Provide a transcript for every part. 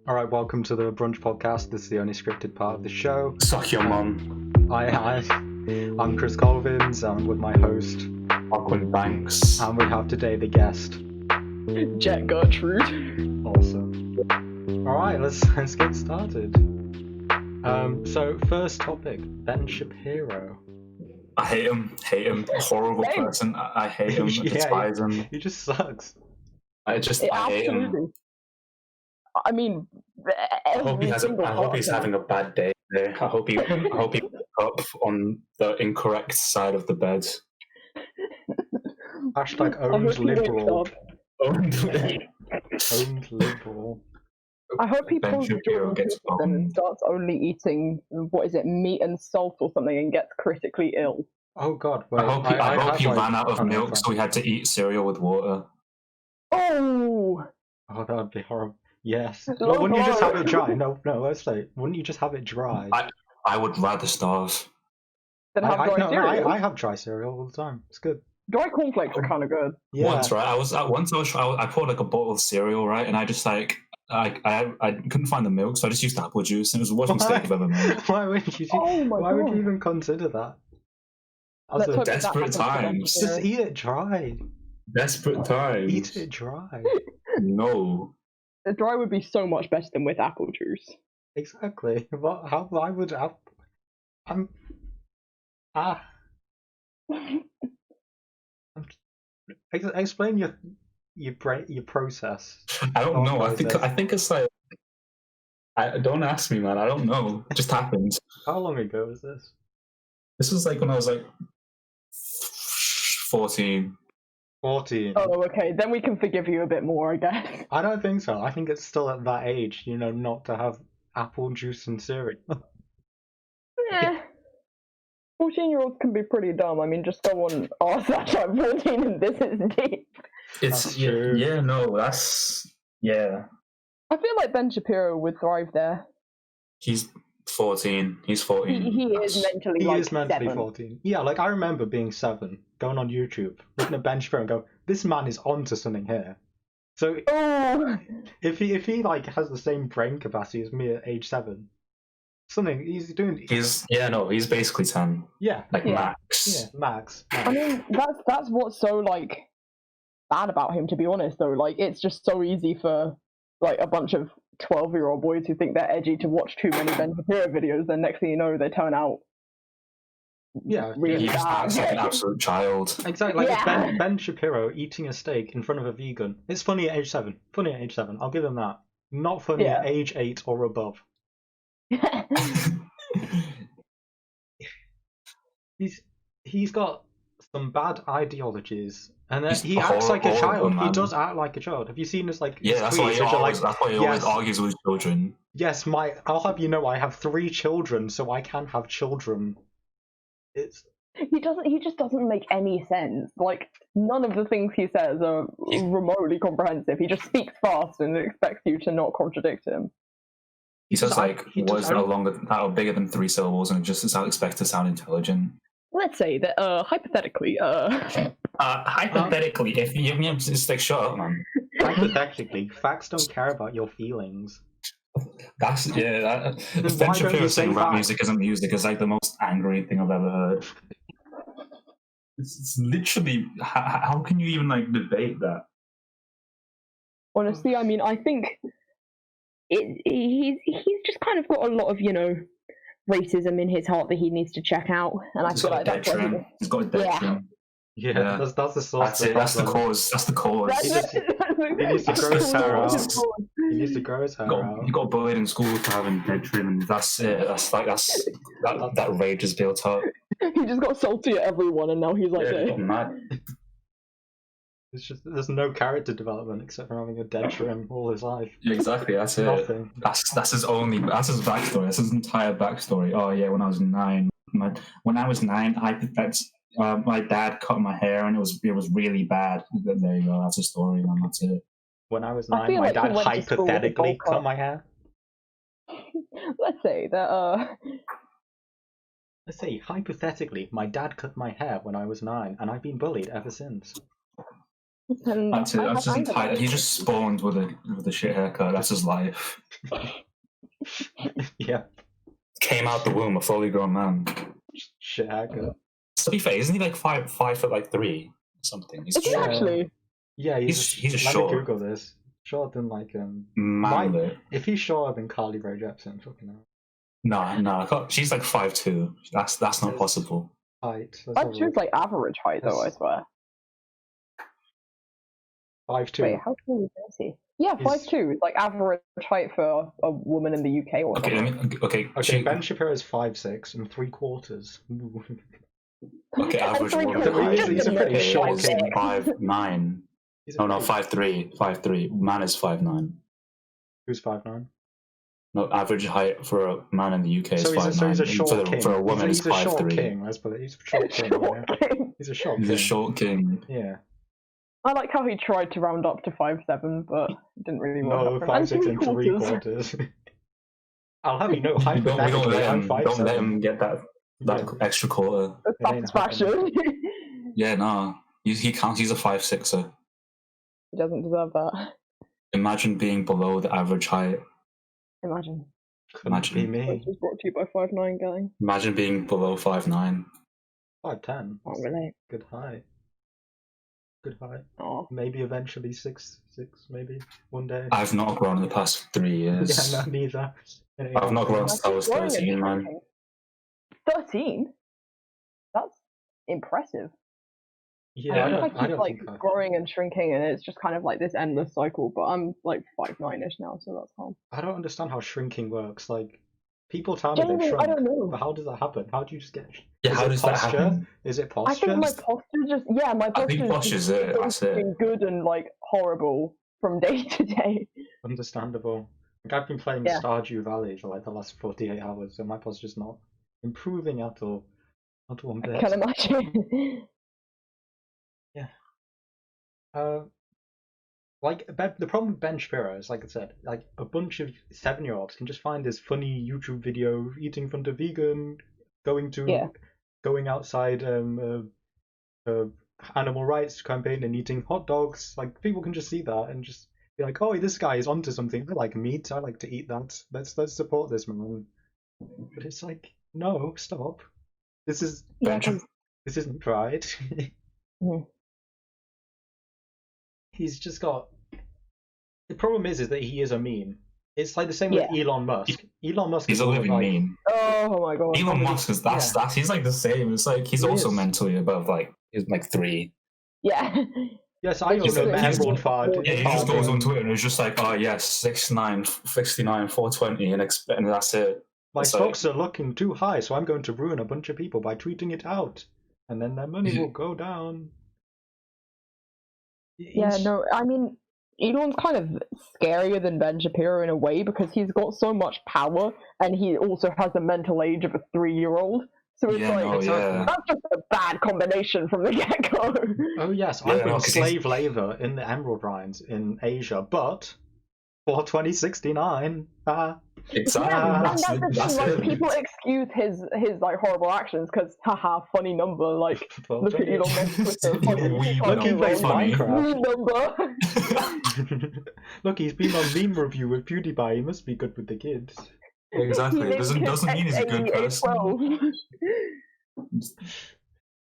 Alright, welcome to the Brunch Podcast. This is the only scripted part of the show. Suck your mum. I'm Chris Colvins, I'm with my host, Auckland Banks. and we have today the guest. Gertrude. Awesome. Alright, let's get started. So first topic, Ben Shapiro. I hate him. Horrible Same. person. I hate him. I Yeah, despise him. He just sucks. I hate him. Absolutely. I mean, I hope he's having a bad day today. I hope he wakes up on the incorrect side of the bed. Hashtag owned liberal. I Owned liberal. I hope he Ben pulls the Shapiro Jordan gets Peterson and starts only eating, meat and salt or something and gets critically ill. Oh god, wait. I hope he have, ran out of oh, no, milk, fine. so he had to eat cereal with water. Oh! Oh, that would be horrible. Yes. Oh, Well, wouldn't you just have no. it dry? No, let's say, wouldn't you just have it dry? I would rather starve. Then have dry no, cereal. I have dry cereal all the time. It's good. Dry cornflakes are kind of good. Yeah. Once, right? I poured like a bottle of cereal, right, and I just like I couldn't find the milk, so I just used apple juice, and it was the worst mistake I've ever made. Why would you? Oh my Why would God. you even consider that? Let's hope that desperate happens to Ben times. Shapiro. Just eat it dry. Desperate times. Eat it dry. No. The dry would be so much better than with apple juice. Exactly. What? How? Why would I? I'm. Ah. Explain your process. I don't know. I process. think it's like. Don't ask me, man. I don't know. It just happened. How long ago was this? This was like when I was like 14. 14. Oh, okay. Then we can forgive you a bit more, I guess. I don't think so. I think it's still at that age, not to have apple juice and cereal. Eh. 14-year-olds can be pretty dumb. I mean, just go on r/14 and this is deep. It's That's true. yeah. No, that's yeah. I feel like Ben Shapiro would thrive there. He's 14. He's 14. He is mentally He like is mentally 7. 14. Yeah, like I remember being 7, going on YouTube, looking at Ben Shapiro and go, this man is onto something here. So Oh, if he like has the same brain capacity as me at age 7, something he's doing. He's basically 10. Yeah, Like Yeah. max. yeah, Max. I mean, that's what's so like bad about him. To be honest, though, like it's just so easy for like a bunch of 12-year-old boys who think they're edgy to watch too many Ben Shapiro videos. Then next thing you know, they turn out Yeah, really He just acts like an bad. absolute child. exactly. Like Yeah. Ben Shapiro eating a steak in front of a vegan. It's funny at age 7. Funny at age 7. I'll give him that. Not funny Yeah. at age 8 or above. He's got some bad ideologies, and then He's he acts like a horrible, child. He man. does act like a child. Have you seen his like? Yeah, his that's why tweets, which are like, that's why he always yes, argues with children. yes, I'll have you know, I have 3 children, so I can have children. It's He just doesn't make any sense. Like none of the things he says are remotely comprehensive. He just speaks fast and expects you to not contradict him. He says like he does- words that are bigger than 3 syllables and just expects to sound intelligent. Let's say that hypothetically, Hypothetically, if you just like shut up, man. hypothetically, facts don't care about your feelings. That's yeah. Then Ben why don't Shapiro you say saying rap facts? music isn't music is like the most angry thing I've ever heard. It's literally how can you even like debate that? honestly, I mean, I think he's just kind of got a lot of racism in his heart that he needs to check out, and I He's feel got a like dead that's why trim. He's got a dead Yeah. trim. Yeah, Yeah. that's the source. That's of it. That's the problem. cause. That's the cause. He needs to grow his hair out. That's He needs to grow his hair out. He got bullied in school for having dead trim, and that's it. That rage is built up. He just got salty at everyone, and now he's like, Yeah, he got mad. It's just there's no character development except for having a dead trim all his life. Yeah, exactly. That's it. Nothing. That's his backstory. That's his entire backstory. Oh yeah, when I was 9, when I was 9, my dad cut my hair and it was really bad. There you go. That's a story, and that's it. When I was I 9, feel my like he dad went to school with a hypothetically bowl cut. cut my hair. let's say that Let's say hypothetically, my dad cut my hair when I was 9, and I've been bullied ever since. and That's it. I That's have his anger entire. He just spawned with a shit haircut. That's his life. Yeah, Came out the womb a fully grown man. shit haircut. To be fair, isn't he like 5'3" or something? He's Is he Yeah. actually? Yeah, He's a let short. me Google this. Shorter than like manlet. if he's shorter than Carly Rae Jepsen, fucking hell. No, she's like 5'2". That's not Yes. possible. Height. I'd choose like average height though. I swear. 5'2". Wait, how tall is he? Yeah, He's- 5'2" is like average height for a woman in the UK or Okay, something. Okay, Ben Shapiro is 5'6" and 3/4. Ooh. Okay, average And woman three-quarters. height He's a pretty is short king. 5'9". He's a No, pretty- 5'3". 5'3". Man is 5'9". Who's 5'9"? No, average height for a man in the UK is So 5'9". he's a short king. For a woman, he's a short 5'3". king. Let's put it. He's a short king. Yeah. He's a short He's king. a short king. Yeah. I like how he tried to round up to 5'7", but it didn't really work. No, out for him. 5'6" and 3/4. 3/4. I'll have you know, We don't hypothetically, I'm 5'7". don't let him get that Yeah. extra quarter. The It ain't satisfaction. Yeah, no. He counts. He's a 5'6". He doesn't deserve that. Imagine being below the average height. Imagine. Couldn't be me. This was brought to you by 5'9", gang. Imagine being below 5'9". 5'10". Can't relate. Good height. Good height. Oh. Maybe eventually 6'6", maybe one day. I've not grown in the past 3 years. Yeah, no, neither. I've not grown since I was 13, man. 13? That's impressive. Yeah, I I keep don't like think I... growing and shrinking, and it's just kind of like this endless cycle. But I'm like 5'9"-ish now, so that's calm. I don't understand how shrinking works. Like, people tell me they've Genuinely, shrunk, I don't know. but how does that happen? How do you just get... Yeah, Is how it does that posture? happen? Is it I posture? think my posture just my I posture think posture's it. goes That's it. between good and like horrible from day to day. Understandable. Like, I've been playing Yeah. Stardew Valley for like the last 48 hours, and my posture's not improving at all. Not one I bit. can imagine. Like, the problem with Ben Shapiro is, like I said, like a bunch of 7-year-olds can just find this funny YouTube video eating in front of vegan, going outside animal rights campaign and eating hot dogs. Like, people can just see that and just be like, oh, this guy is onto something. I like meat. I like to eat that. Let's support this man. But it's like, no, stop. This is this isn't right. Mhm. He's just got. The problem is that he is a meme. It's like the same with Elon Musk. Elon Musk He's is a all living like, meme. Oh my god. Elon Musk is that's he's like the same. It's like he's He also is. mentally above like he's like 3. Yeah. Yes, I He's own an a- Emerald Fard. Yeah, he just goes on Twitter and it's just like, oh yes, 69, 69, 420, and that's it. My It's stocks are looking too high, so I'm going to ruin a bunch of people by tweeting it out, and then their money will go down. Yeah, no, I mean, Elon's kind of scarier than Ben Shapiro in a way because he's got so much power and he also has the mental age of a 3-year-old. So it's that's just a bad combination from the get-go. Oh yes, I've been slave labor in the emerald mines in Asia, but for 2069, exactly. Yeah, that's like it. people excuse his like horrible actions because haha, funny number. Like look at Elon Musk. Look, he plays Minecraft. Number. Look, he's been on meme review with PewDiePie. He must be good with the kids. Exactly. It doesn't mean he's a good person.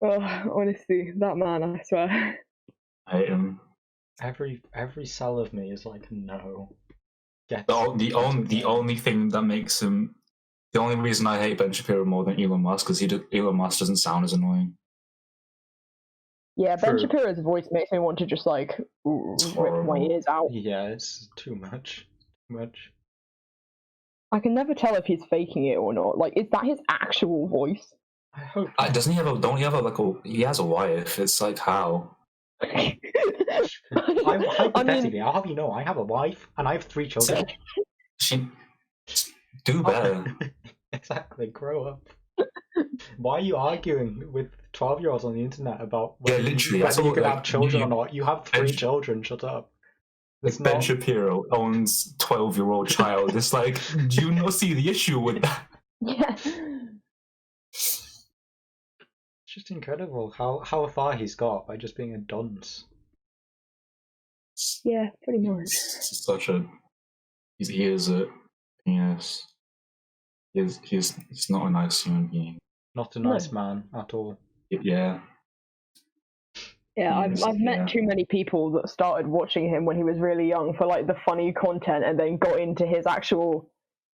Honestly, that man, I swear. I hate him. Every cell of me is like, no. The only thing that makes him, the only reason I hate Ben Shapiro more than Elon Musk is Elon Musk doesn't sound as annoying. Yeah, Ben Shapiro's voice makes me want to just like rip my ears out. Yeah, it's too much. Too much. I can never tell if he's faking it or not. Like, is that his actual voice? I hope. Doesn't he have a? Don't he have he has a wife? It's like how? Hypothetically, I'll have you know, I have a wife and I have 3 children. Do better. Exactly, grow up. Why are you arguing with 12-year-olds on the internet about whether you can have children or not? You have 3 children. Shut up. Ben Shapiro owns 12-year-old child. It's like, do you not see the issue with that? Yeah. It's just incredible how far he's got by just being a dunce. Yeah, pretty much. He is it. Yes. He's not a nice human being. Not a nice man at all. Yeah. Yeah, He is, I've met yeah. too many people that started watching him when he was really young for like the funny content, and then got into his actual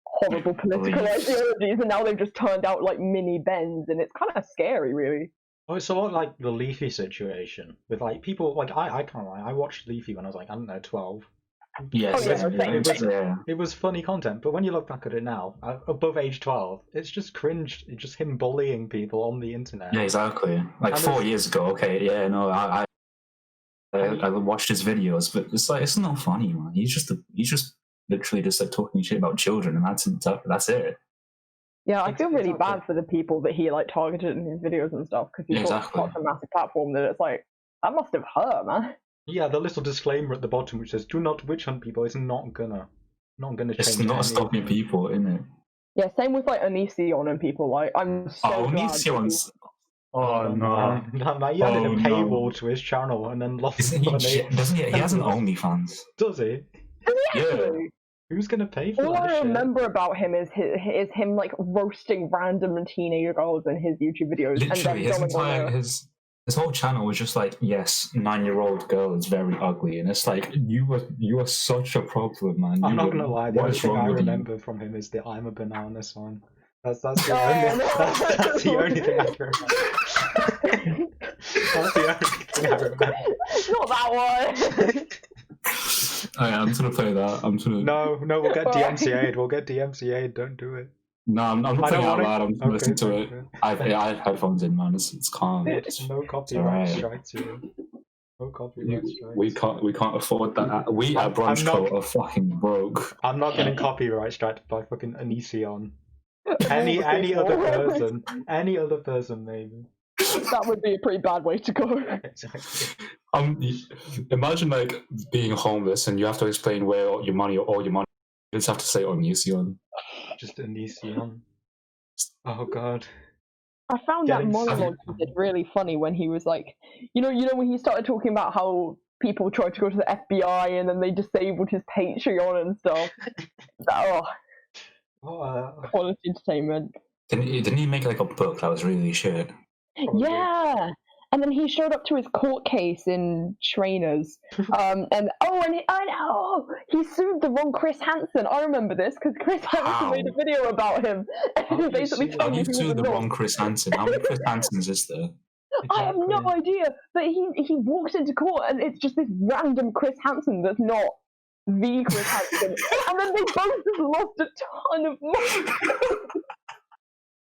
horrible political Beliefs. ideologies, and now they've just turned out like mini Bens, and it's kind of scary, really. Oh, it's a lot like the Leafy situation with like people like I can't lie. I watched Leafy when I was like, I don't know, 12. Yes, Oh, yeah, same. yeah. It was funny content, but when you look back at it now, above age 12, it's just cringe. It's just him bullying people on the internet. Yeah, exactly. Like And 4 years ago. Okay, yeah, no, I watched his videos, but it's like it's not funny, man. He's just literally just like talking shit about children, and that's it. Yeah, I feel really Exactly. bad for the people that he like targeted in his videos and stuff, because he's Yeah, got exactly. such a massive platform that it's like that must have hurt, man. Yeah, the little disclaimer at the bottom which says "Do not witch hunt people." It's not gonna change. It's not stopping anything. people, isn't it? Yeah, same with like Onision and people like I'm so Oh, glad. Onision's. Oh Oh, no! man, he added a Oh, paywall no. to his channel and then lost Isn't he? money. Doesn't he? He has an OnlyFans. Does he? Yeah. Actually, Who's gonna pay for all that I shit? remember about him is him like roasting random teenage girls in his YouTube videos, Literally, and then his whole channel was just like, yes, 9-year-old girl is very ugly, and it's like you are such a problem, man. I'm not gonna lie. The What only is thing wrong I with remember from him is the "I'm a banana" song. That's the Oh, only no. that's the only thing I can remember. That's the only thing I remember. Not that one. I'm just gonna play that. No, we'll get Alright. DMCA'd. We'll get DMCA'd. Don't do it. No, I'm not I playing don't it out want loud. I'm just listening to Okay, it. I have headphones in, man. It's calm. No copyright alright. strikes here. No copyright strikes. We can't afford that. We at I'm Brunch not- Co are fucking broke. I'm not getting copyright striked by fucking Onision. Any other person maybe. That would be a pretty bad way to go. Exactly. Imagine like being homeless and you have to explain where all your money. You just have to say Onision. Just Onision. Oh god. I found Getting that monologue sick. he did really funny when he was like, you know when he started talking about how people tried to go to the FBI and then they disabled his Patreon and stuff. Quality entertainment. Didn't he make like a book that was really shit? Probably. Yeah. And then he showed up to his court case in trainers, he sued the wrong Chris Hansen. I remember this because Chris Hansen made a video about him, and How he do you basically sue told You me he sued was the wrong. wrong Chris Hansen. How many Chris Hansens is there? I have no Exactly. idea, but he walks into court and it's just this random Chris Hansen that's not the Chris Hansen, and then they both just lost a ton of money.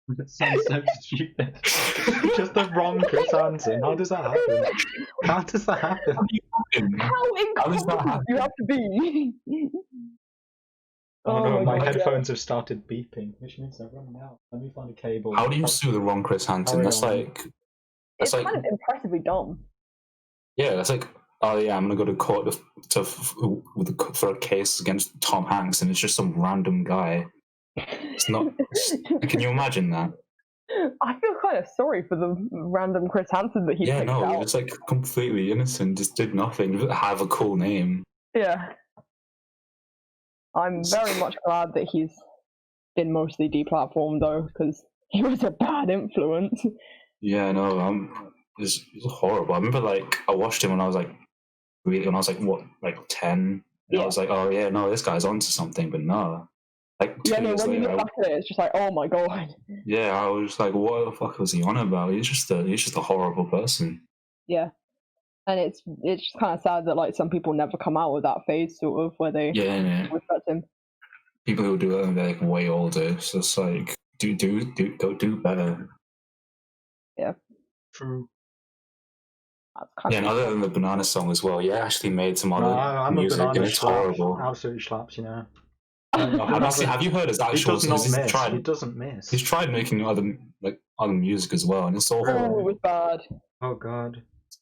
That sounds so stupid. Just the wrong Chris Hansen. How does that happen? How does that happen? How does that incompetent happen? you have to be? Oh no, my God, headphones have started beeping, which means they're running out. Let me find a cable. How do you sue the wrong Chris Hansen? That's Carry on. like It's kind of impressively dumb. yeah, that's like oh yeah, I'm gonna go to court for a case against Tom Hanks, and it's just some random guy. It's not. Can you imagine that? I feel kind of sorry for the random Chris Hansen that he picked out. It's like completely innocent, just did nothing, just have a cool name. Yeah. I'm very much glad that he's been mostly deplatformed though, because he was a bad influence. Yeah, no, it's horrible. I remember like I watched him when I was like 10. And I was like, oh yeah, no, this guy's onto something, but no. Like 2 years when you later, look back at it, it's just like, oh my god. yeah, I was just like, what the fuck was he on about? He's just a horrible person. Yeah. And it's just kind of sad that like some people never come out of that phase, sort of, where they respect him. People who do it, they're like way older. So it's like, do better. Yeah. True. That's kind And other than the banana song as well, actually made some other I'm music, a banana and it's horrible. Absolutely slaps, you know. Have you heard his actual? He does not miss. Tried, he doesn't miss. He's tried making other music as well, and it's all horrible. Oh, it was bad. Oh god.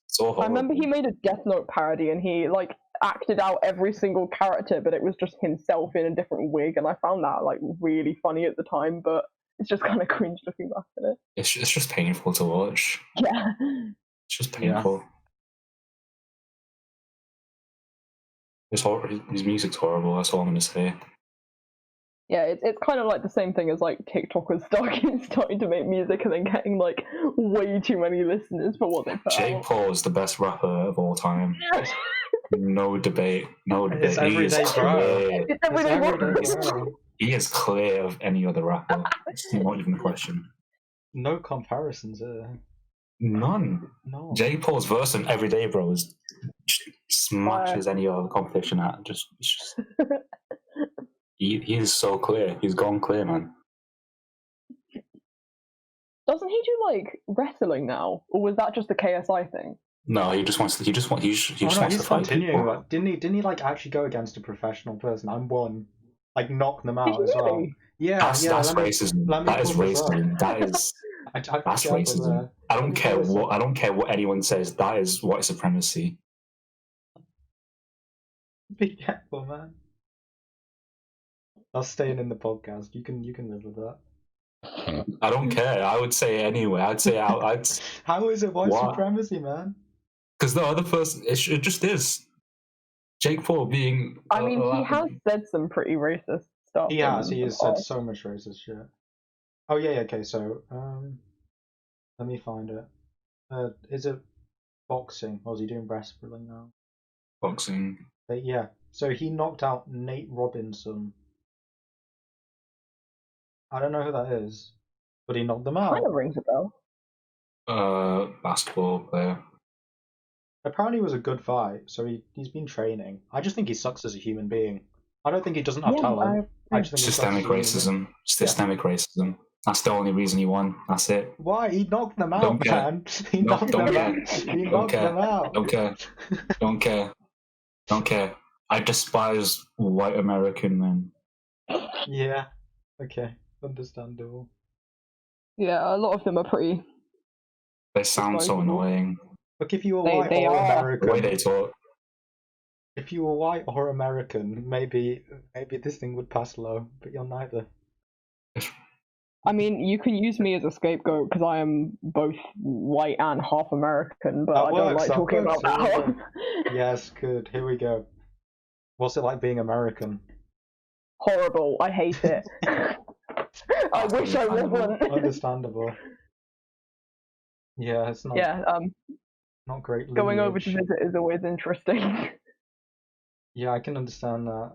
It's all horrible. I remember he made a Death Note parody, and he like acted out every single character, but it was just himself in a different wig, and I found that like really funny at the time, but it's just kind of cringe looking back at it. It's just painful to watch. Yeah. It's just painful. His music's horrible. That's all I'm gonna say. Yeah, it's kind of like the same thing as like TikTokers starting to make music and then getting like way too many listeners for what they put Jake out. Paul is the best rapper of all time. No debate. No debate. It's everyday bro. It's everyday bro. He is clear of any other rapper. It's not even a question. No comparisons. None. No. Jake Paul's verse on Everyday Bro is smashes any other competition at. Just he is so clear. He's gone clear, man. Doesn't he do like wrestling now, or was that just the KSI thing? No, he just wants to. He just wants to fight continuing. people. Didn't he like actually go against a professional person and won? Like knock them out Did as he well. really? Yeah, That's racism. That is racism. That is that's racism. I don't care what anyone says. That is white supremacy. Be careful, man. That's staying in the podcast. You can live with that. I don't care. I would say it anyway. I'd say I'd. How is it white supremacy, man? Because the other person, it just is. Jake Paul being. I mean, he has said some pretty racist stuff. He has. He has said so much racist shit. Oh yeah. Okay. So let me find it. Is it boxing or is he doing wrestling now? Boxing. But yeah. So he knocked out Nate Robinson. I don't know who that is, but he knocked them out. Kind of rings a bell. Basketball player. Apparently, it was a good fight, so he's been training. I just think he sucks as a human being. I don't think he doesn't have talent. I just think systemic racism. Systemic racism. That's the only reason he won. That's it. Why? He knocked them out, man. He knocked them out. He knocked them out. Don't care. Don't care. Don't care. I despise white American men. Yeah. Okay. Understandable. Yeah, a lot of them are pretty. They sound so annoying. Look, if you were white or American, the way they talk. If you were white or American, maybe this thing would pass low, but you're neither. I mean, you can use me as a scapegoat because I am both white and half American, but I don't like talking about that. Yes, good. Here we go. What's it like being American? Horrible. I hate it. I wish I wasn't. Understandable. Yeah, it's not. Yeah. Not great. Going over to visit is always interesting. Yeah, I can understand that.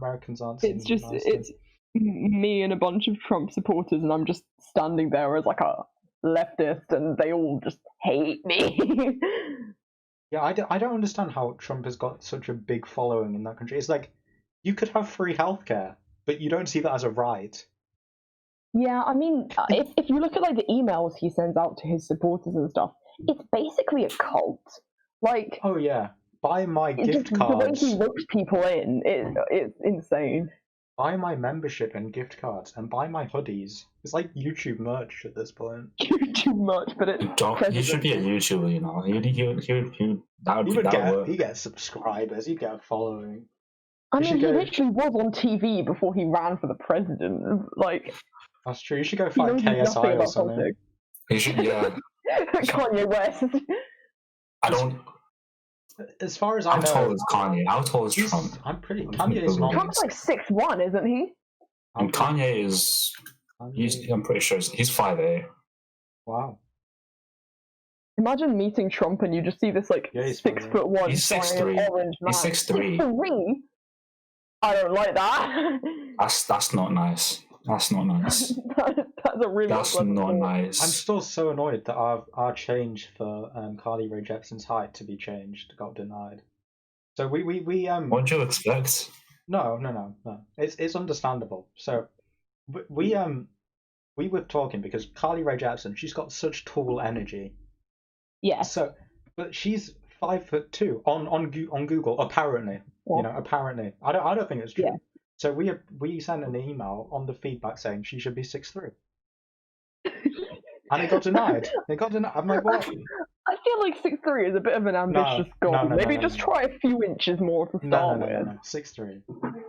Americans aren't. It's just it's me and a bunch of Trump supporters, and I'm just standing there as like a leftist, and they all just hate me. Yeah, I don't understand how Trump has got such a big following in that country. It's like you could have free healthcare, but you don't see that as a right. Yeah, I mean, if you look at like the emails he sends out to his supporters and stuff, it's basically a cult. Like, oh yeah, buy my gift cards. The way he ropes people in, it's insane. Buy my membership and gift cards, and buy my hoodies. It's like YouTube merch at this point. YouTube merch, but it's he should be a YouTuber, you know. He gets subscribers. He get a following. I mean, he literally was on TV before he ran for the president. Like, that's true. You should go fight KSI or something. He should, yeah. Kanye West. I don't. As far as I know, how tall is Kanye? How tall is Trump? I'm pretty. Kanye is not. Trump's like 6'1", isn't he? And Kanye is. I'm pretty sure he's 5'8". Wow. Imagine meeting Trump and you just see this like 6'1". He's 6'3". Orange man. He's 6'3". 6'3"? I don't like that. That's not nice. That's not nice. That's a really. That's not nice. I'm still so annoyed that our change for Carly Rae Jepsen's height to be changed got denied. So we What do you expect? No. It's understandable. So we were talking because Carly Rae Jepsen, she's got such tall energy. Yes. So, but she's 5'2" on Google apparently. Yeah. You know, apparently. I don't think it's true. Yeah. So we sent an email on the feedback saying she should be 6'3", and it got denied. I'm like, what? I feel like 6'3" is a bit of an ambitious goal. Maybe just try a few inches more to start with. No. 6'3".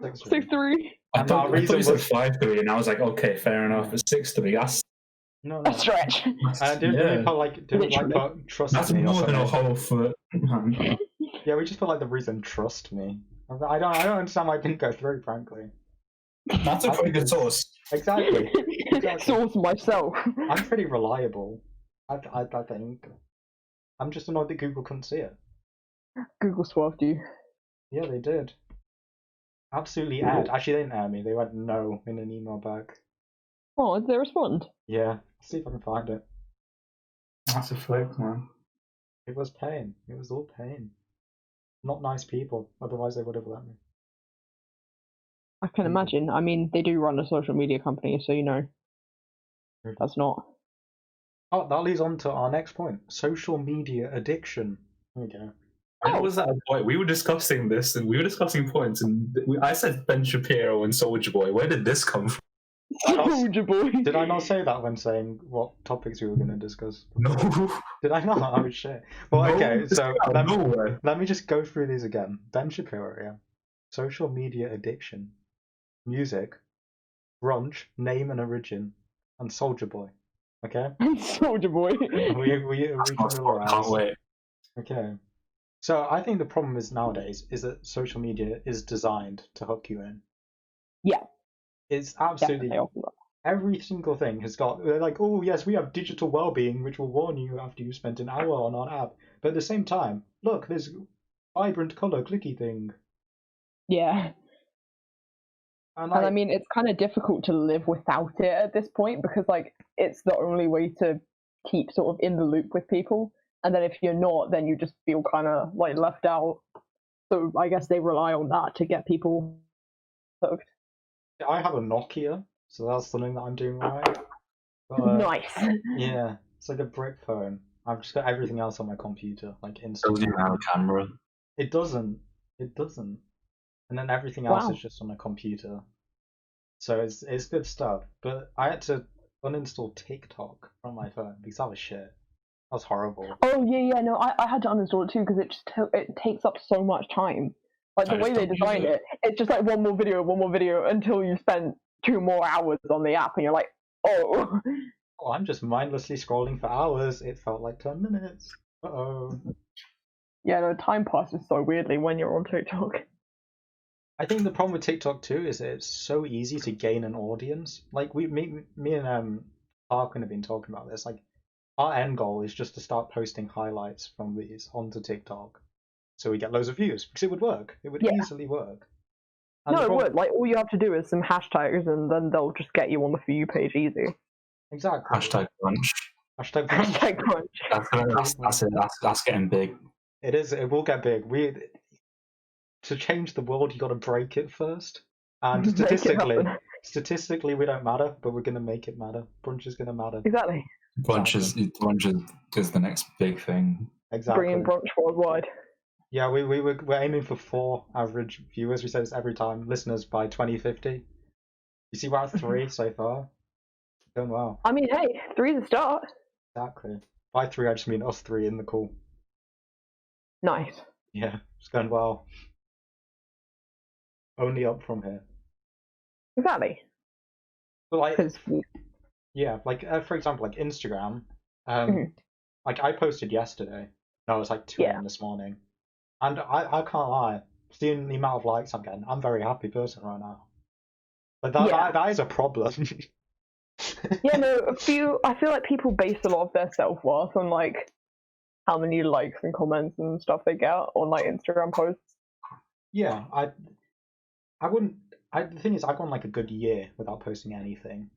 6'3". I thought you said 5'3", and I was like, okay, fair enough. But 6'3", that's a stretch. Didn't put trust that's me? That's more than a whole foot. Yeah, we just put like the reason trust me. I don't understand why it didn't go through, frankly. That's a I pretty think good it's- source. Exactly. Source myself. I'm pretty reliable. I think. I'm just annoyed that Google couldn't see it. Google swerved you. Yeah, they did. Absolutely aired. Actually, they didn't air me. They went no in an email back. Oh, did they respond? Yeah, see if I can find it. That's a flex, man. It was pain. It was all pain. Not nice people. Otherwise, they would have let me. I can imagine. I mean, they do run a social media company, so you know, that's not. Oh, that leads on to our next point: social media addiction. There we go. When was that a point? We were discussing this, and we were discussing points, and I said Ben Shapiro and Soldier Boy. Where did this come from? Soldier Boy. Did I not say that when saying what topics we were going to discuss? No. Did I not? Oh shit. Well, No, okay. So nowhere. let me just go through these again. Ben Shapiro, yeah. Social media addiction, music, Brunch, name and origin, and Soldier Boy. Okay. Soldier Boy. we Can't wait. Okay. So I think the problem is nowadays is that social media is designed to hook you in. Yeah. It's absolutely Definitely. every single thing has got. They're like, oh yes, we have digital well-being, which will warn you after you spent an hour on our app. But at the same time, look, there's vibrant color clicky thing. Yeah. And I mean, it's kind of difficult to live without it at this point because, like, it's the only way to keep sort of in the loop with people. And then if you're not, then you just feel kind of like left out. So I guess they rely on that to get people hooked. I have a Nokia, so that's something that I'm doing right. But, Nice. yeah, it's like a brick phone. I've just got everything else on my computer, like Doesn't even have Instagram. a camera. It doesn't. It doesn't. And then everything else Wow. is just on a computer. So it's good stuff. But I had to uninstall TikTok from my phone because that was shit. That was horrible. Oh yeah. No, I had to uninstall it too because it just it takes up so much time. Like I the way just they don't use designed it. it, it's just like one more video until you spend 2 more hours on the app, and you're like, oh. Oh, I'm just mindlessly scrolling for hours. It felt like 10 minutes. Uh-oh. Yeah, no, time passes so weirdly when you're on TikTok. I think the problem with TikTok too is that it's so easy to gain an audience. Like me and Arkin have been talking about this. Like our end goal is just to start posting highlights from these onto TikTok, so we get loads of views because it would work. It would Yeah. easily work. And No, the it problem- would. Like, all you have to do is some hashtags, and then they'll just get you on the For You page easy. Exactly. Hashtag Brunch. Hashtag Brunch. Hashtag Brunch. That's it. That's getting big. It is. It will get big. To change the world, you got to break it first. And Make it happen. statistically, we don't matter, but we're gonna make it matter. Brunch is gonna matter. Exactly. Brunch is the next big thing. Exactly. Bringing brunch worldwide. Yeah, we're aiming for 4 average viewers. We say this every time. Listeners by 2050. You see, we're at 3 so far. Going well. I mean, hey, 3's a start. Exactly. By 3, I just mean us 3 in the call. Nice. Yeah, it's going well. Only up from here. Exactly. But like, Because yeah, like for example, like Instagram. Mhm. Like I posted yesterday. No, it was like 2 a.m. this morning, and I can't lie. Seeing the amount of likes I'm getting, I'm a very happy person right now. But that is a problem. yeah, no, I feel like people base a lot of their self worth on like how many likes and comments and stuff they get on like Instagram posts. Yeah, I wouldn't. The thing is, I've gone like a good year without posting anything,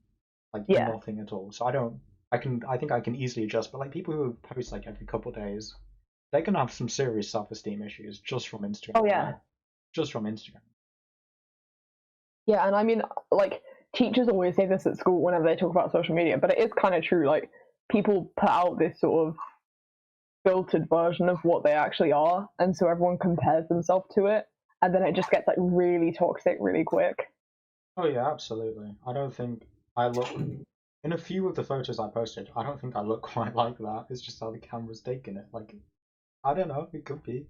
like Yeah. nothing at all. So I don't. I think I can easily adjust. But like people who post like every couple of days, they're gonna have some serious self-esteem issues just from Instagram. Oh yeah. Right? Just from Instagram. Yeah, and I mean, like, teachers always say this at school whenever they talk about social media, but it is kind of true. Like, people put out this sort of filtered version of what they actually are, and so everyone compares themselves to it, and then it just gets like really toxic really quick. Oh yeah, absolutely. I don't think I look in a few of the photos I posted. I don't think I look quite like that. It's just how the camera's taking it. Like, I don't know. It could be.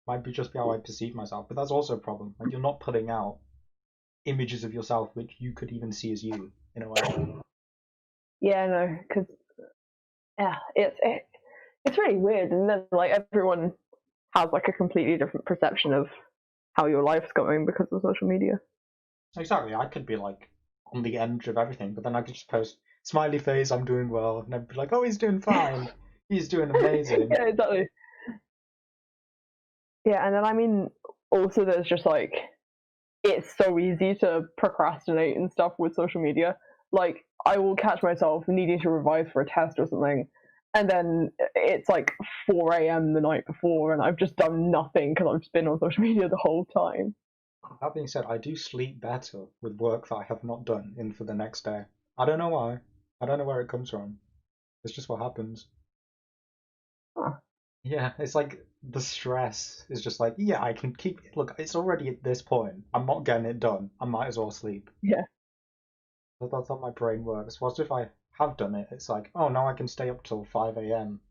Might be just be how I perceive myself, but that's also a problem. Like, you're not putting out images of yourself which you could even see as you in a way. Yeah, no, because yeah, it's really weird, and then like everyone has like a completely different perception of how your life's going because of social media. Exactly. I could be like on the edge of everything, but then I could just post smiley face, I'm doing well, and I'd be like, oh, he's doing fine. He's doing amazing. Yeah, exactly. Yeah, and then I mean, also there's just like, it's so easy to procrastinate and stuff with social media. Like, I will catch myself needing to revise for a test or something, and then it's like 4 a.m. the night before, and I've just done nothing because I've just been on social media the whole time. That being said, I do sleep better with work that I have not done in for the next day. I don't know why. I don't know where it comes from. It's just what happens. Huh. Yeah, it's like the stress is just like, yeah, I can keep. Look, it's already at this point. I'm not getting it done. I might as well sleep. Yeah. That's how my brain works. Whilst if I have done it, it's like, oh, now I can stay up till 5 a.m.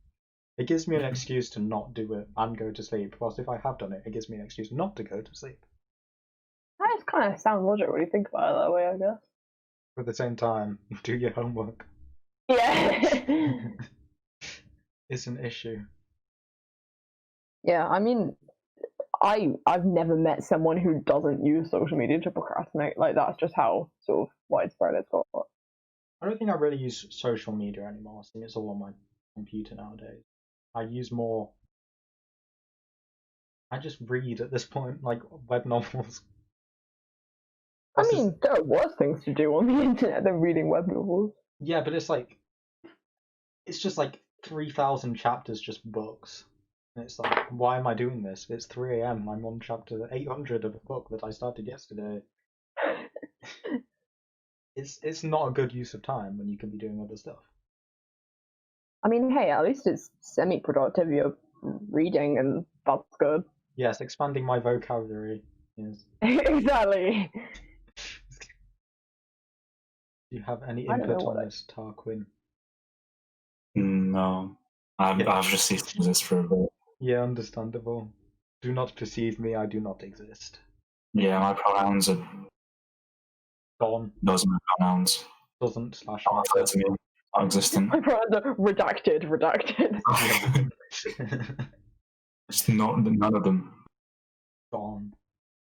It gives me an excuse to not do it and go to sleep. Whilst if I have done it, it gives me an excuse not to go to sleep. That is kind of sound logic when you think about it that way, I guess. But at the same time, do your homework. Yeah. It's an issue. Yeah, I mean, I've never met someone who doesn't use social media to procrastinate. Like, that's just how sort of widespread it's got. I don't think I really use social media anymore. I think it's all on my computer nowadays. I use more. I just read at this point, like web novels. I mean, there are worse things to do on the internet than reading web novels. Yeah, but it's just like 3,000 chapters, just books. And it's like, why am I doing this? It's 3 a.m. I'm on chapter 800 of a book that I started yesterday. It's not a good use of time when you can be doing other stuff. I mean, hey, at least it's semi-productive. You're reading, and that's good. Yes, expanding my vocabulary. Yes. Exactly. Do you have any I don't know input what on this, Tarquin? No, I've just ceased to exist for a bit. Yeah, understandable. Do not perceive me, I do not exist. Yeah, my pronouns are Gone. those are my pronouns. Doesn't slash Not referred to me, not existent. My brother, redacted. It's not none of them. Gone.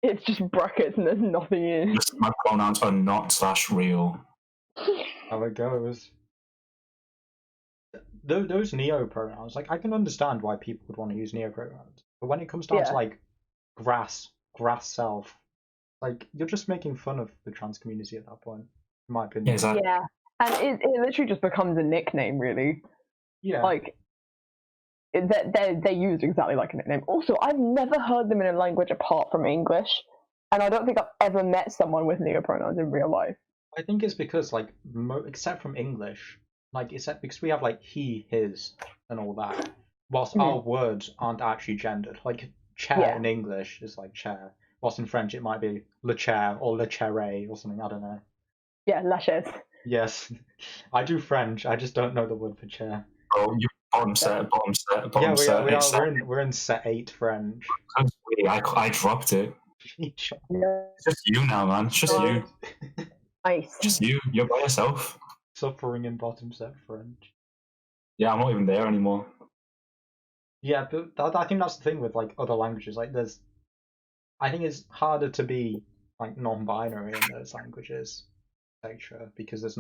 It's just brackets and there's nothing in. Just my pronouns are not /real. How it goes. Those neo pronouns, like I can understand why people would want to use neo pronouns, but when it comes down to like grass self, like you're just making fun of the trans community at that point, in my opinion. Yeah, exactly. Yeah, and it literally just becomes a nickname, really. Yeah. Like, they're used exactly like a nickname. Also, I've never heard them in a language apart from English, and I don't think I've ever met someone with neopronouns in real life. I think it's because like except from English, like except because we have like he, his, and all that. Whilst our words aren't actually gendered, like chair in English is like chair. Whilst in French it might be le chair or le chaire or something. I don't know. Yeah, la chaise. Yes, I do French. I just don't know the word for chair. Oh, you bottom set. Yeah, set. we're in set 8 French. I dropped it. It's just you now, man. It's just you. Nice. Just you. You're by yourself. Suffering in bottom set French. Yeah, I'm not even there anymore. Yeah, but I think that's the thing with like other languages. Like, I think it's harder to be like non-binary in those languages, etc. Because there's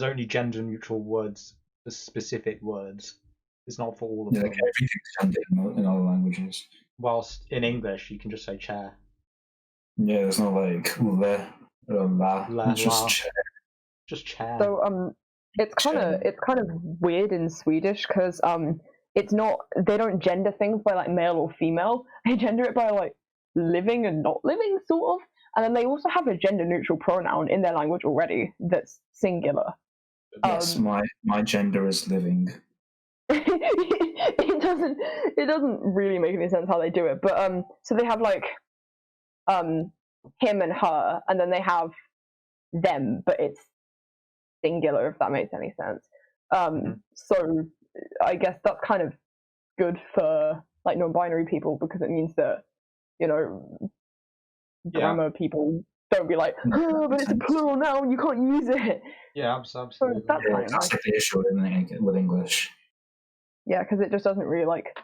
only gender-neutral words for specific words. It's not for all of them. Like everything's gendered in other languages. Whilst in English, you can just say chair. Yeah, there's no like le or la. It's just chair. Just chair. So it's kind of weird in Swedish because it's not, they don't gender things by like male or female. They gender it by like living and not living, sort of. And then they also have a gender neutral pronoun in their language already that's singular. Yes, my gender is living. It doesn't really make any sense how they do it, but so they have like him and her, and then they have them, but it's singular, if that makes any sense. So I guess that's kind of good for like non-binary people because it means that, you know, grammar people don't be like, oh, but it's a plural noun, you can't use it. Yeah, absolutely. So that's that's like the issue with English. Yeah, because it just doesn't really like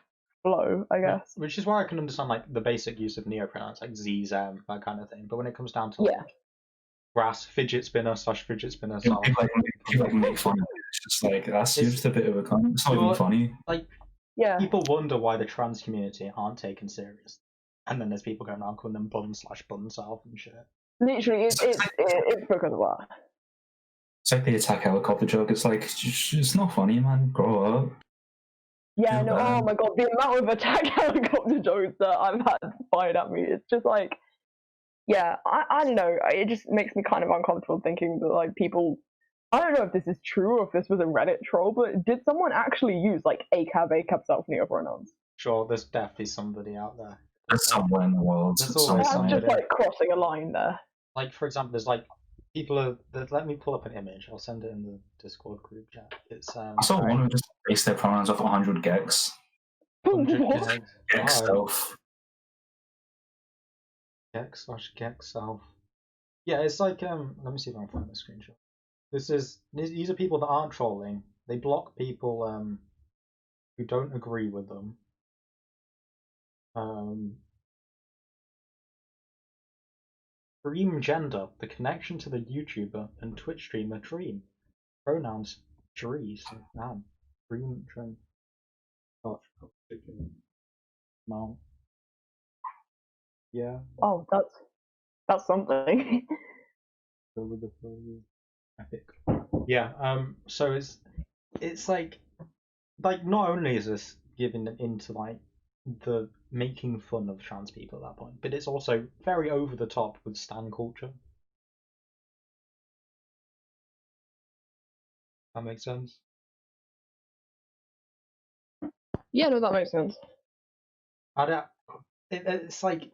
flow, I guess. Which is why I can understand like the basic use of neopronouns, like Z, Zem, that kind of thing. But when it comes down to like, Yeah. grass, fidget spinner / fidget spinner, People like make fun of it. It's just like that's just a bit of a con. It's not even funny. Like Yeah. people wonder why the trans community aren't taken serious, and then there's people going around calling them bun / bun self and shit. Literally, it's because of that. It's like the attack helicopter joke. It's like it's not funny, man. Grow up. Yeah, no, bad. oh my god, the amount of attack helicopter jokes that I've had fired at me, it's just like, yeah, I don't know, it just makes me kind of uncomfortable thinking that, like, people, I don't know if this is true or if this was a Reddit troll, but did someone actually use, like, ACAB self neopronouns? Sure, there's definitely somebody out there. There's somewhere in the world. There's It's always so That's somebody. just, like, crossing a line there. Like, for example, there's like people let me pull up an image. I'll send it in the Discord group chat. It's I saw one who just based their pronouns off 100 gex. 100 What? Gex Wow. self. Gex / Gex self. Yeah, it's like let me see if I can find the screenshot. These are people that aren't trolling. They block people who don't agree with them. Dream gender, the connection to the YouTuber and Twitch streamer Dream. Pronouns Dries. Man. Dream. Oh, no. Yeah. Oh, that's something. Epic. Yeah. So it's like not only is this giving into like the making fun of trans people at that point, but it's also very over the top with stan culture. That makes sense. Yeah, no, that makes sense. It's like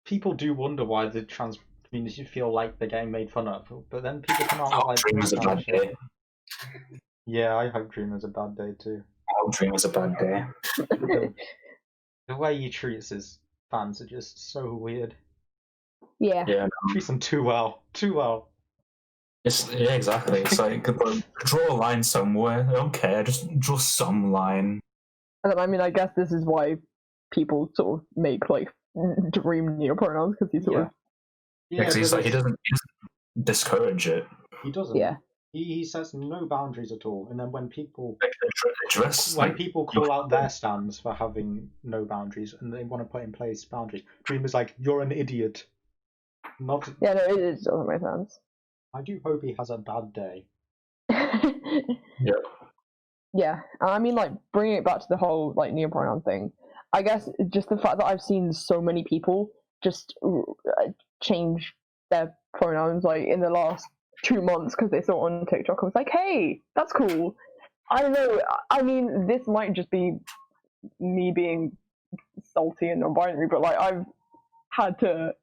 people do wonder why the trans community feel like they're getting made fun of, but then people come out with like Dream is a bad day. Yeah, I hope Dream is a bad day too. Dream is a bad day. The way he treats his fans are just so weird. Yeah. Yeah, Treats them too well. Too well. yeah, exactly. It's like draw a line somewhere. I don't care. Just draw some line. And I mean, I guess this is why people sort of make like Dream neopronouns because he sort of. Yeah, because he's like he doesn't discourage it. He doesn't. Yeah. He sets no boundaries at all, and then when people When people call out their stands for having no boundaries and they want to put in place boundaries, Dream is like, "You're an idiot." Not. Yeah, no, it doesn't make sense. I do hope he has a bad day. Yeah. Yeah, and I mean, like, bringing it back to the whole like neopronoun thing, I guess just the fact that I've seen so many people just change their pronouns like in the last 2 months because they saw it on TikTok. I was like, hey, that's cool. I don't know. I mean, this might just be me being salty and non-binary, but like I've had to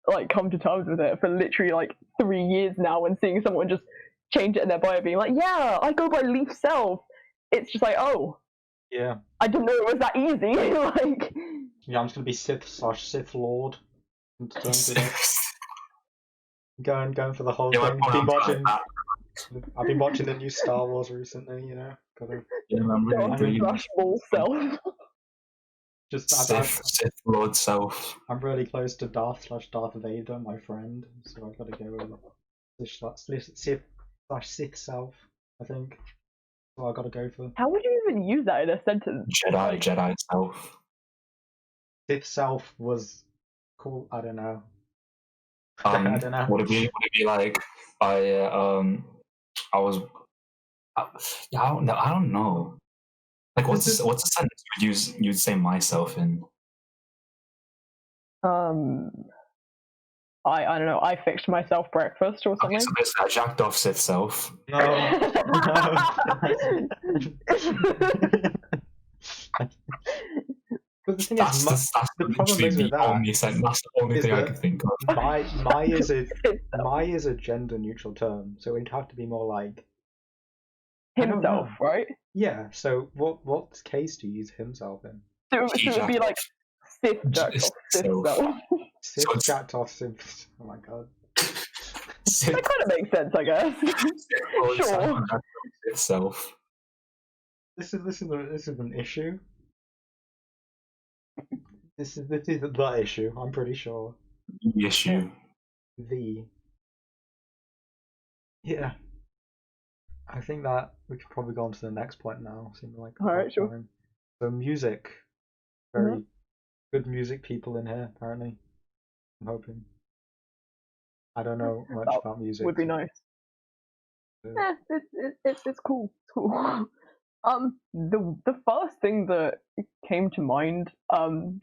like come to terms with it for literally like 3 years now, and seeing someone just change it in their bio being like, yeah, I go by Leaf Self. It's just like, oh, yeah, I didn't know it was that easy. Like, yeah, I'm just gonna be Sith / Sith Lord. Going for the whole thing. I've been watching the new Star Wars recently. You know, gotta. Yeah, I'm really Rush Ball Self. Just Sith Lord Self. I'm really close to Darth / Darth Vader, my friend. So I've got to go with Sith Self. I think. So I've got to go for How would you even use that in a sentence? Jedi Self. Sith Self was cool. I don't know. I don't know. Would it be like I was yeah, I don't know. Like what's a sentence you'd say myself in? I don't know. I fixed myself breakfast or something. Okay, so there's that jacked off Sith Self. No. But the thing is, the problem is with that. That's the only thing I can think of. My is a gender neutral term, so it'd have to be more like Himself, right? Yeah. So what case do you use himself in? So it would be like Sith jacked off Sith self. Sith jacked off Sith. Oh my god. That kind of makes sense, I guess. Sure. Itself. This is an issue. This is the issue. I'm pretty sure. The issue. Yeah. I think that we could probably go on to the next point now. Seems like Alright, sure. time. So music, very good music people in here apparently. I'm hoping. I don't know much That about music. Would be nice. Yeah. It's cool. It's cool. The first thing that came to mind,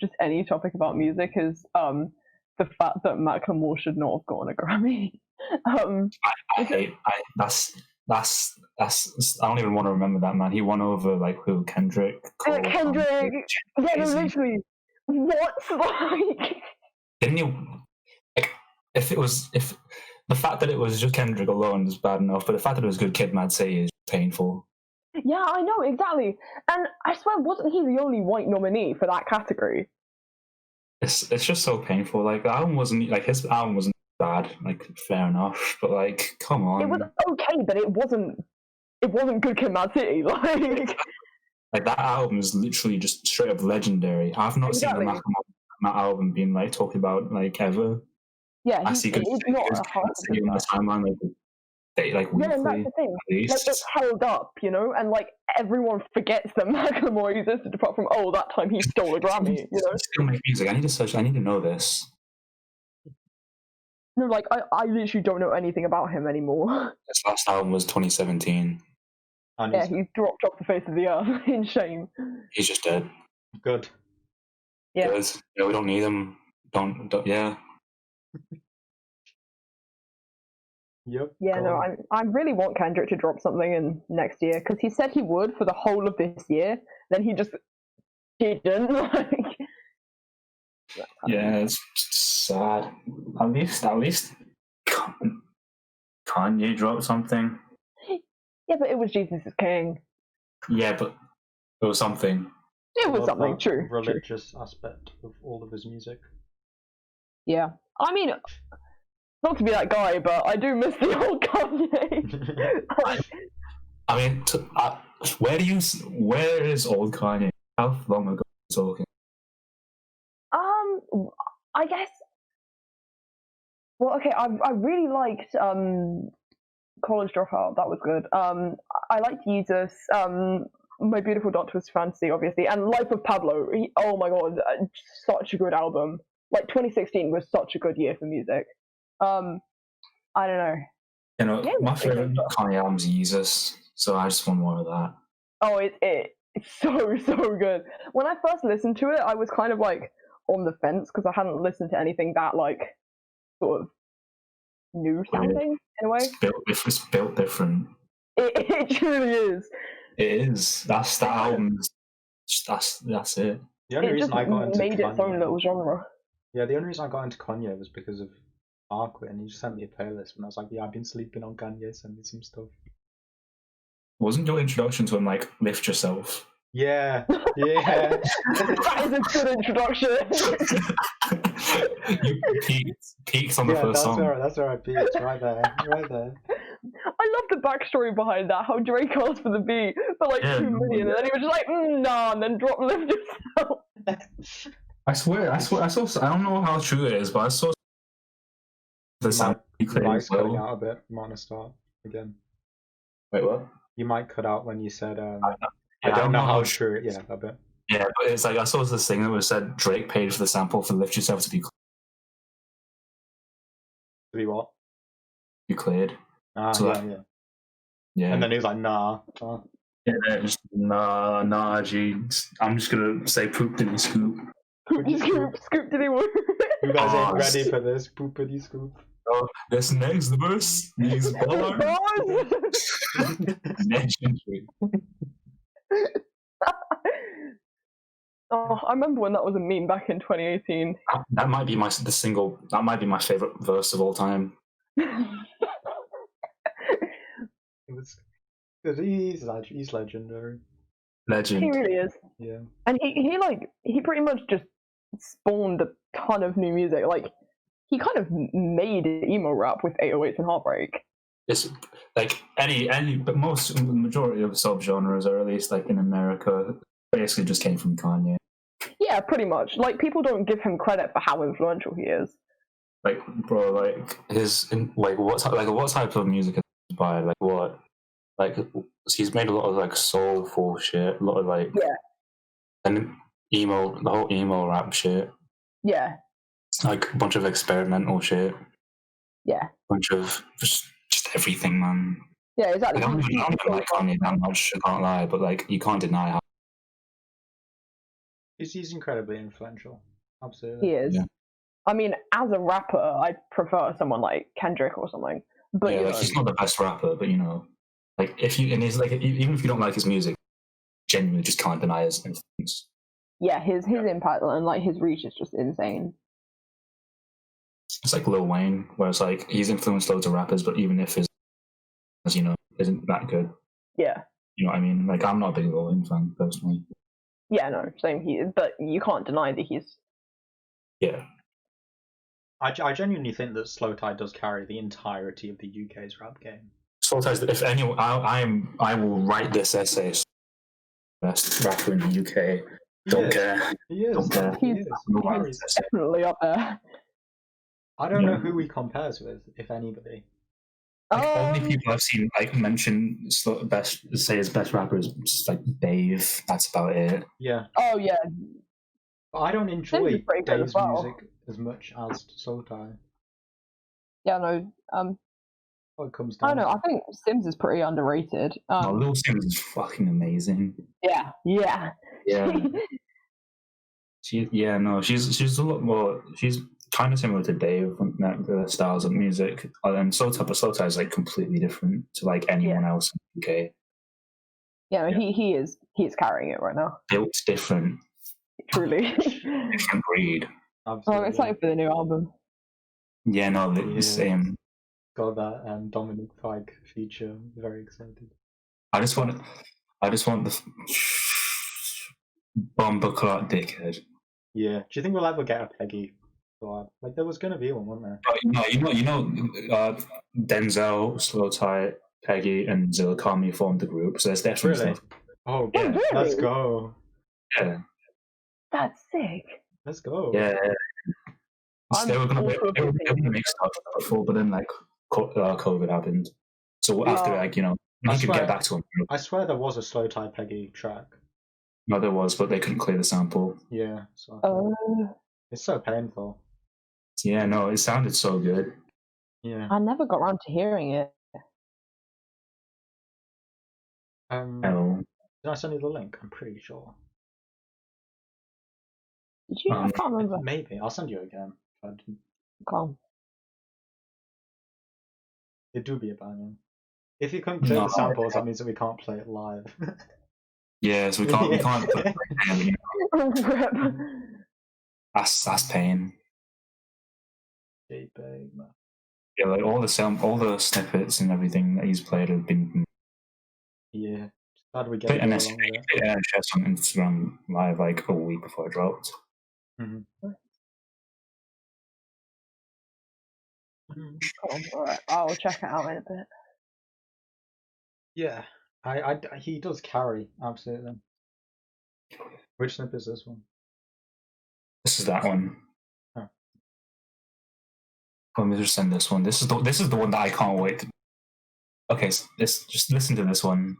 just any topic about music is the fact that Macklemore should not have gotten a Grammy. That's I don't even want to remember that, man. He won over like who? Kendrick. Cole, Kendrick. Yeah, no, Jay-Z. literally. What? Like, Didn't he? Like, if the fact that it was just Kendrick alone is bad enough, but the fact that it was Good Kid, Mad City is painful. yeah, I know exactly. And I swear, wasn't he the only white nominee for that category? It's just so painful. Like the album wasn't like his album wasn't bad. Like fair enough, but like come on. It was okay, but it wasn't Good Kid, Mad City. Like that album is literally just straight up legendary. I've not seen the Macklemore album being like talked about like ever. Yeah, I see Good Kid Mad City on the timeline like weekly. Yeah, and that's the thing. At least. Like it's held up, you know, and like everyone forgets that Macklemore existed apart from that time he stole a Grammy, you know. Still make music. I need to search. I need to know this. No, like I literally don't know anything about him anymore. His last album was 2017. And Yeah, he's dropped off the face of the earth in shame. He's just dead. good. Yeah. Good. Yeah, we don't need him. Don't yeah. Yep. Yeah, no, I really want Kendrick to drop something in next year because he said he would for the whole of this year. Then he just didn't. Like, Yeah, it's sad. At least Kanye dropped something. yeah, but it was Jesus is King. Yeah, but it was something. It was Love something that true. religious aspect of all of his music. Yeah, I mean, not to be that guy, but I do miss the old Kanye. I mean, where is old Kanye? How long ago are we talking? I guess. Well, okay, I really liked College Dropout. That was good. I liked Jesus. My Beautiful Dark Twisted Fantasy, obviously, and Life of Pablo. Oh my god, such a good album. Like 2016 was such a good year for music. I don't know. You know, Yeah, my it's favorite good. Kanye album is Jesus, so I just want more of that. Oh, it's so good. When I first listened to it, I was kind of like on the fence because I hadn't listened to anything that like sort of new sounding in a way. It's built different. It truly is. It is. That album. That's it. The only It reason just I got into made its own Kanye, little genre. yeah, the only reason I got into Kanye was because of Mark, and he just sent me a playlist, and I was like, yeah, I've been sleeping on Kanye, send me some stuff. Wasn't your introduction to him like Lift Yourself? Yeah, yeah. That is a good introduction. You peaked on the first song. That's alright, Pete. It's right there, right there. I love the backstory behind that. How Drake asked for the beat for like 2 million, and then he was just like, nah, and then drop Lift Yourself. I swear, I saw. I don't know how true it is, but I saw the sound he Your played mic's as cutting well. out a bit. You might want to start again. Wait, what? You might cut out when you said, I Yeah, don't know how true it is. Yeah, a bit. Yeah, but it's like I saw this thing that was said Drake paid for the sample for Lift Yourself to be To be what? cleared. Ah, So yeah, that- yeah. Yeah. And then he was like, nah. Yeah, just, nah, G. I'm just gonna say poop didn't scoop. Scoop did he work? You guys ain't Oh, ready for this. Poopity scoop. Oh, this next verse is bars. Legendary. Oh, I remember when that was a meme back in 2018. That might be my favorite verse of all time. It was, cause he's legendary. Legend. He really is. Yeah. And he pretty much just spawned a ton of new music. Like, he kind of made emo rap with 808s and Heartbreak. It's like but the majority of subgenres, or at least like in America, basically just came from Kanye. Yeah, Yeah, pretty much. Like, people don't give him credit for how influential he is. Like, bro, like what type of music is he by? Like what? Like he's made a lot of like soulful shit, a lot of like and emo, the whole emo rap shit. Yeah. Like a bunch of experimental shit. Yeah. Bunch of just everything, man. Yeah, exactly. Like, I don't even like Kanye that much, I can't lie, but like you can't deny how He's incredibly influential. Absolutely. he is. Yeah. I mean, as a rapper, I prefer someone like Kendrick or something. But yeah, you like know, he's not the best rapper, but you know, like if you and he's like even if you don't like his music, genuinely just can't deny his influence. yeah, his impact and like his reach is just insane. It's like Lil Wayne, where it's like he's influenced loads of rappers, but even if his, as you know, isn't that good. Yeah. You know what I mean? Like I'm not a big Lil Wayne fan personally. Yeah, no, same here. But you can't deny that he's. Yeah. I genuinely think that Slow Tie does carry the entirety of the UK's rap game. Sometimes, if anyone, I will write this essay. Best rapper in the UK. Don't care. He is. Don't care. He's Carries it. definitely up there. I don't know who he compares with, if anybody. Like only people I've seen like mention say his best rapper is just like Dave. That's about it. Yeah. Oh yeah. But I don't enjoy Sims is pretty good Dave's as well. music as much as Slow Tie. Yeah, no. What it comes I down don't know. to. I think Sims is pretty underrated. Lil Sims is fucking amazing. Yeah. Yeah. She's a lot more. She's kind of similar to Dave in the styles of music, and Slow Tie is like completely different to like anyone else in the UK. Yeah, he is carrying it right now. Built different, Truly. different breed. Absolutely. I'm excited for the new album. Yeah, no, the same. Got that Dominic Fike feature. Very excited. I just want the bomber clot dickhead. Yeah. Do you think we'll ever get a Peggy collab? Like there was gonna be one, wasn't there? Denzel, Slow Tie, Peggy, and Zilkami formed the group, so there's definitely Really? stuff. Oh, Yeah. Really? Let's go. Yeah, That's sick. Let's go. yeah. I'm They were gonna also make stuff before, but then like COVID happened. So after like I could swear- get back to him. I swear there was a Slow Tie Peggy track. No, there was, but they couldn't clear the sample. Yeah. So Oh. it's so painful. Yeah, no, it sounded so good. Yeah. I never got around to hearing it. Oh, Did I send you the link? I'm pretty sure. Did you? I can't remember. Maybe. I'll send you again. If I didn't. Calm. It do be a banger. If you can't play the samples, that means that we can't play it live. yeah, so we can't. Rip. That's pain. JPEG, man. Yeah, like all the snippets and everything that he's played have been. Yeah. Glad we get Put it along NSS with it. on Instagram live like a week before it dropped. Cool. Alright, I'll check it out in a bit. Yeah. He does carry, absolutely. Which snip is this one? This is that one. Oh. Let me just send this one. This is the one that I can't wait to. Okay, so just listen to this one.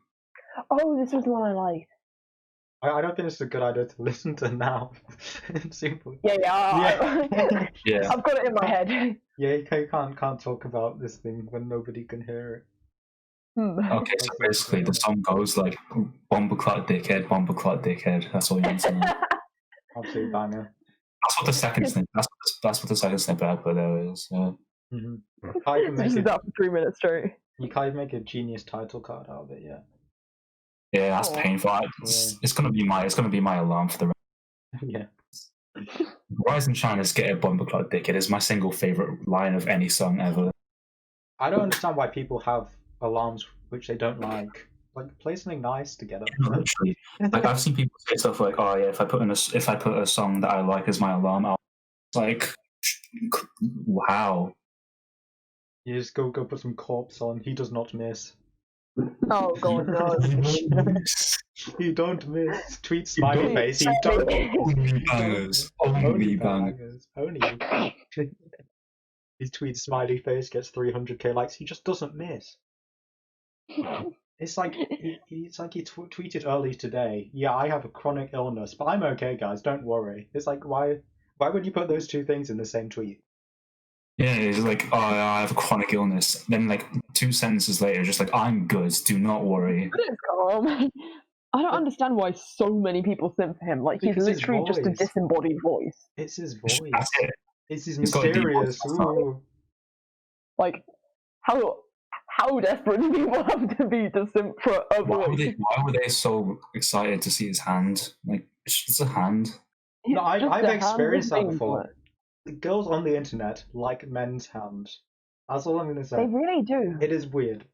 Oh, this was the one I liked. I don't think it's a good idea to listen to now. Simple. Yeah. Yeah. I've got it in my head. Yeah, you can't talk about this thing when nobody can hear it. Okay, so basically the song goes like bomber clot dickhead. That's all you need to know. Absolute banger. That's what the second snip. That's what the second snippet I put there is. Can't even This make is it, that for 3 minutes straight. you can't even make a genius title card out of it yet. Yeah, that's Aw. painful. It's gonna be my alarm for the Yeah. Rise and Shine is get a bomber clot dickhead is my single favorite line of any song ever. I don't understand why people have alarms which they don't like. Like, play something nice to get up. Literally, like I've seen people say stuff like, "Oh yeah, if I put a song that I like as my alarm," I'll like, wow. You just go put some corpse on. He does not miss. Oh god, no. You don't miss. Tweet smiley don't face. You don't miss. Only bangers. Only bangers. Only. His tweet smiley face gets 300k likes. He just doesn't miss. It's like he tweeted early today. Yeah, I have a chronic illness, but I'm okay, guys. Don't worry. It's like why would you put those two things in the same tweet? Yeah, it's like, oh, I have a chronic illness. Then, like, 2 sentences later, just like, I'm good. Do not worry. It is calm. I don't understand why so many people simp for him. Like, he's Because his literally just a voice. disembodied voice. It's his voice. That's it. It's his He's got a deep mysterious. voice. Ooh. Like, how desperate do people have to be to simp for a voice? Why were they so excited to see his hand? Like, it's just a hand. No, It's just I've a experienced that hand thing, before. but The girls on the internet like men's hands. That's all I'm gonna say. They really do. It is weird.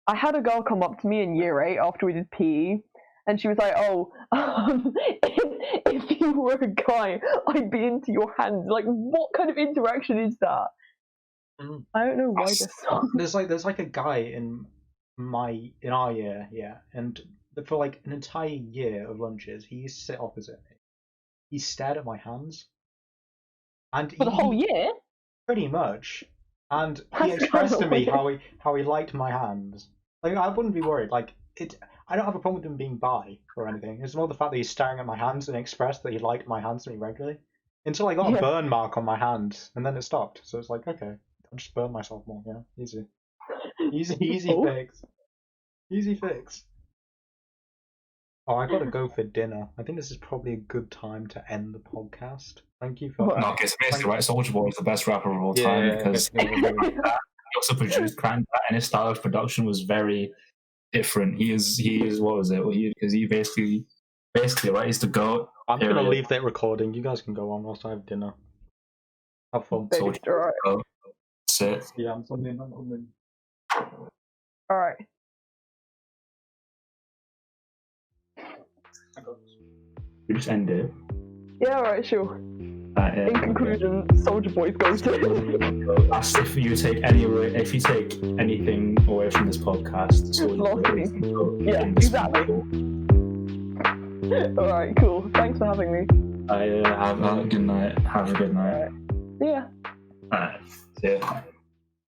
I had a girl come up to me in year 8 after we did PE, and she was like, "Oh, if you were a guy, I'd be into your hands." Like, what kind of interaction is that? Mm. I don't know why this song. There's like a guy in our year, yeah, and for like an entire year of lunches, he used to sit opposite me. He stared at my hands, and For the whole year? pretty much. And he That's expressed to me kinda how he liked my hands. Like I wouldn't be worried. Like it, I don't have a problem with him being bi or anything. It's more the fact that he's staring at my hands and expressed that he liked my hands to me regularly. Until I got a Yeah. burn mark on my hand, and then it stopped. So it's like, okay, I'll just burn myself more. Yeah, easy Oh. fix, easy fix. Oh, I gotta go for dinner. I think this is probably a good time to end the podcast. Thank you for. Well, No, it's basically right. Soulja Boy is the best rapper of all Yeah, time yeah, because yeah, yeah. he also produced Crank, and his style of production was very different. He is what was it? Because he basically right. He's the goat. I'm gonna Period. leave that recording. You guys can go on whilst I have dinner. Have fun. Baby, Soulja alright. Boy. That's it. Yeah, I'm coming. Alright. We just end it. Yeah, alright, sure. In conclusion, Soulja Boy's ghosted. Ask if you take anything away from this podcast. Yeah, exactly. Alright, cool. Thanks for having me. Have a good night. Have a good night. See ya. Alright. See ya.